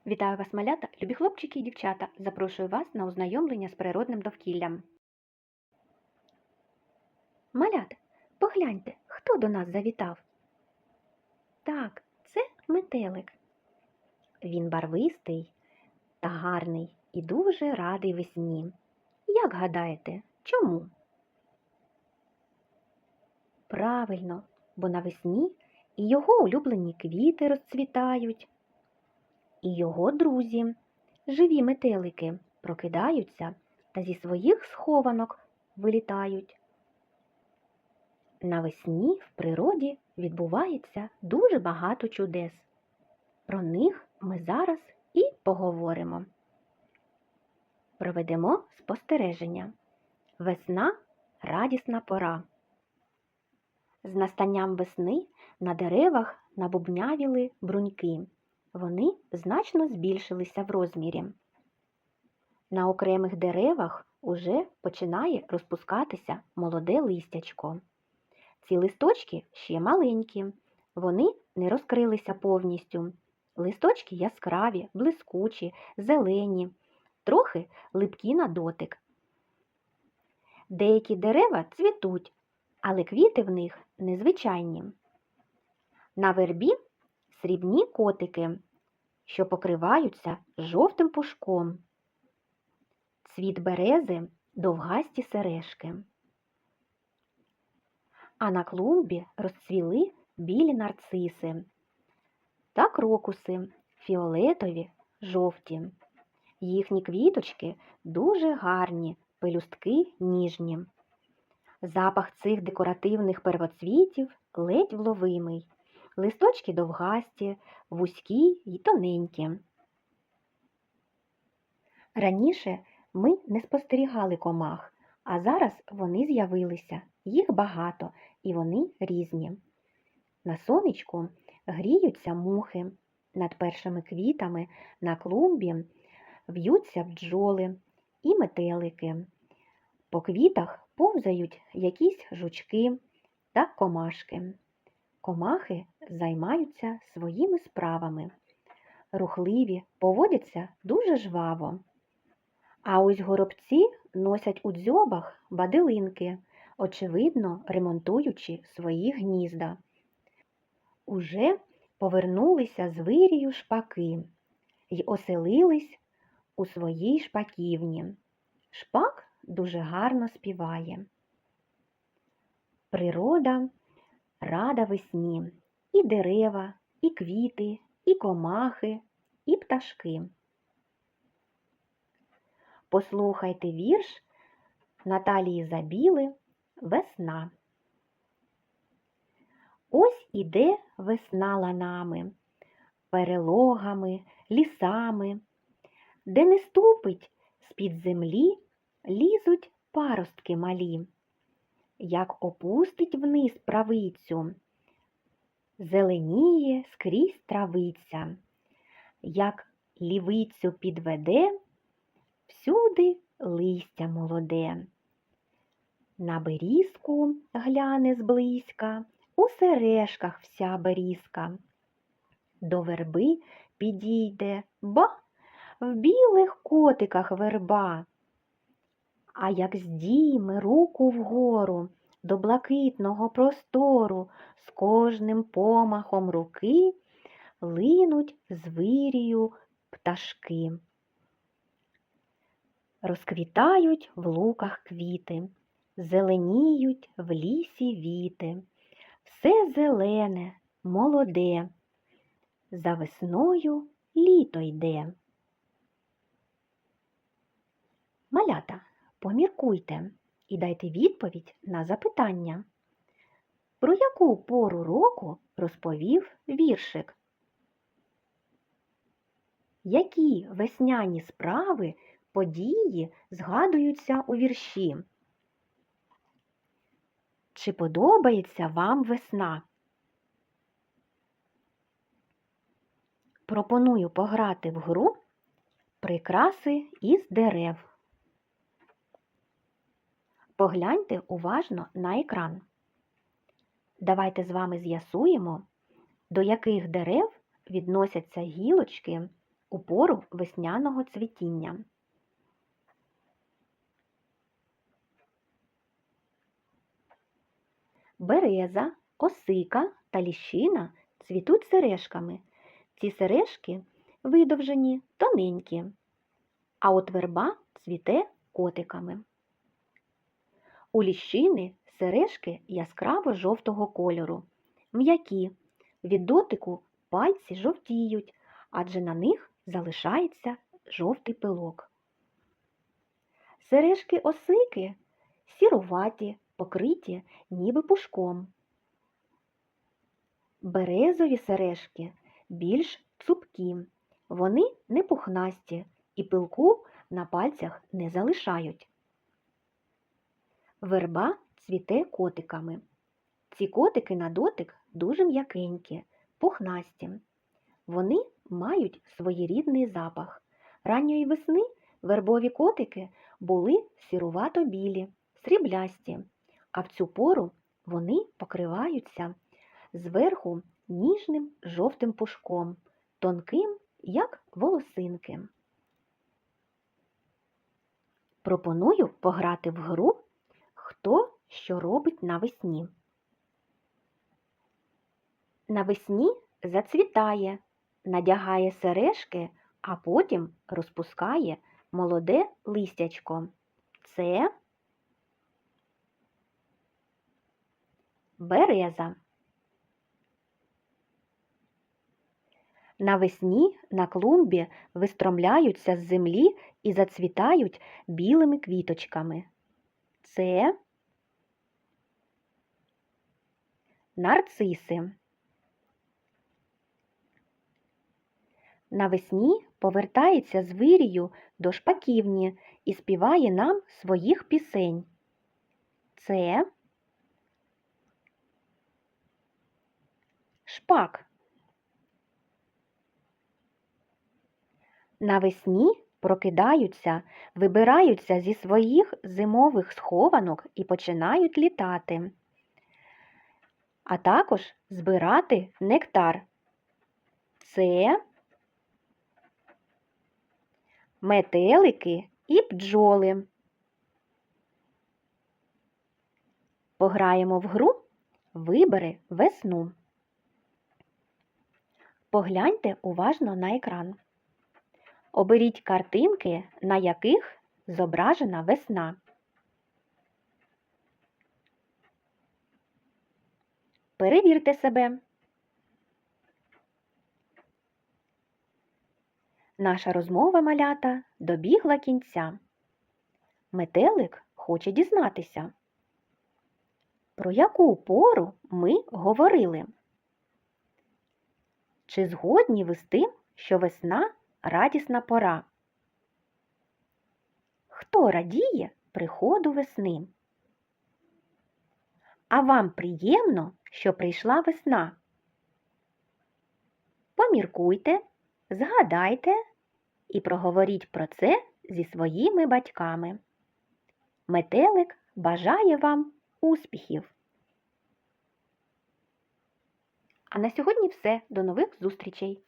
Вітаю вас, малята, любі хлопчики і дівчата. Запрошую вас на ознайомлення з природним довкіллям. Малята, погляньте, хто до нас завітав? Так, це метелик. Він барвистий та гарний і дуже радий весні. Як гадаєте, чому? Правильно, бо навесні і його улюблені квіти розцвітають, і його друзі, живі метелики, прокидаються та зі своїх схованок вилітають. Навесні в природі відбувається дуже багато чудес. Про них ми зараз і поговоримо. Проведемо спостереження. Весна – радісна пора. З настанням весни на деревах набубнявіли бруньки. Вони значно збільшилися в розмірі. На окремих деревах уже починає розпускатися молоде листячко. Ці листочки ще маленькі, вони не розкрилися повністю. Листочки яскраві, блискучі, зелені, трохи липкі на дотик. Деякі дерева цвітуть, але квіти в них незвичайні. На вербі срібні котики, що покриваються жовтим пушком. Цвіт берези – довгасті сережки. А на клумбі розцвіли білі нарциси та крокуси фіолетові, жовті. Їхні квіточки дуже гарні, пелюстки ніжні. Запах цих декоративних первоцвітів ледь вловимий. Листочки довгасті, вузькі й тоненькі. Раніше ми не спостерігали комах, а зараз вони з'явилися. Їх багато і вони різні. На сонечку гріються мухи, над першими квітами на клумбі в'ються бджоли і метелики. По квітах повзають якісь жучки та комашки. Комахи займаються своїми справами. Рухливі, поводяться дуже жваво. А ось горобці носять у дзьобах бадилинки, очевидно, ремонтуючи свої гнізда. Уже повернулися з вирію шпаки й оселились у своїй шпаківні. Шпак дуже гарно співає. Природа рада весні. І дерева, і квіти, і комахи, і пташки. Послухайте вірш Наталії Забіли «Весна». Ось іде весна ланами, перелогами, лісами, де не ступить з-під землі, лізуть паростки малі. Як опустить вниз правицю, зеленіє скрізь травиця. Як лівицю підведе, всюди листя молоде. На берізку гляне зблизька, у сережках вся берізка. До верби підійде, ба, в білих котиках верба. А як здійме руку вгору до блакитного простору, з кожним помахом руки линуть з вирію пташки. Розквітають в луках квіти, зеленіють в лісі віти. Все зелене, молоде, за весною літо йде. Малята, поміркуйте і дайте відповідь на запитання. Про яку пору року розповів віршик? Які весняні справи, події згадуються у вірші? Чи подобається вам весна? Пропоную пограти в гру «Прикраси із дерев». Погляньте уважно на екран. Давайте з вами з'ясуємо, до яких дерев відносяться гілочки у пору весняного цвітіння. Береза, осика та ліщина цвітуть сережками. Ці сережки видовжені, тоненькі, а от верба цвіте котиками. У ліщини сережки яскраво-жовтого кольору, м'які, від дотику пальці жовтіють, адже на них залишається жовтий пилок. Сережки осики сіруваті, покриті ніби пушком. Березові сережки більш цупкі, вони не пухнасті і пилку на пальцях не залишають. Верба цвіте котиками. Ці котики на дотик дуже м'якенькі, пухнасті. Вони мають своєрідний запах. Ранньої весни вербові котики були сірувато-білі, сріблясті, а в цю пору вони покриваються зверху ніжним жовтим пушком, тонким, як волосинки. Пропоную пограти в гру «Хто що робить навесні?». Навесні зацвітає, надягає сережки, а потім розпускає молоде листячко. Це береза. Навесні на клумбі вистромляються з землі і зацвітають білими квіточками. Це нарциси. Навесні повертається з вирію до шпаківні і співає нам своїх пісень. Це шпак. Навесні прокидаються, вибираються зі своїх зимових схованок і починають літати, а також збирати нектар. Це метелики і бджоли. Пограємо в гру «Вибери весну». Погляньте уважно на екран. Оберіть картинки, на яких зображена весна. Перевірте себе. Наша розмова, малята, добігла кінця. Метелик хоче дізнатися, про яку пору ми говорили. Чи згодні ви з тим, що весна – радісна пора? Хто радіє приходу весни? А вам приємно, що прийшла весна? Поміркуйте, згадайте і проговоріть про це зі своїми батьками. Метелик бажає вам успіхів! А на сьогодні все. До нових зустрічей!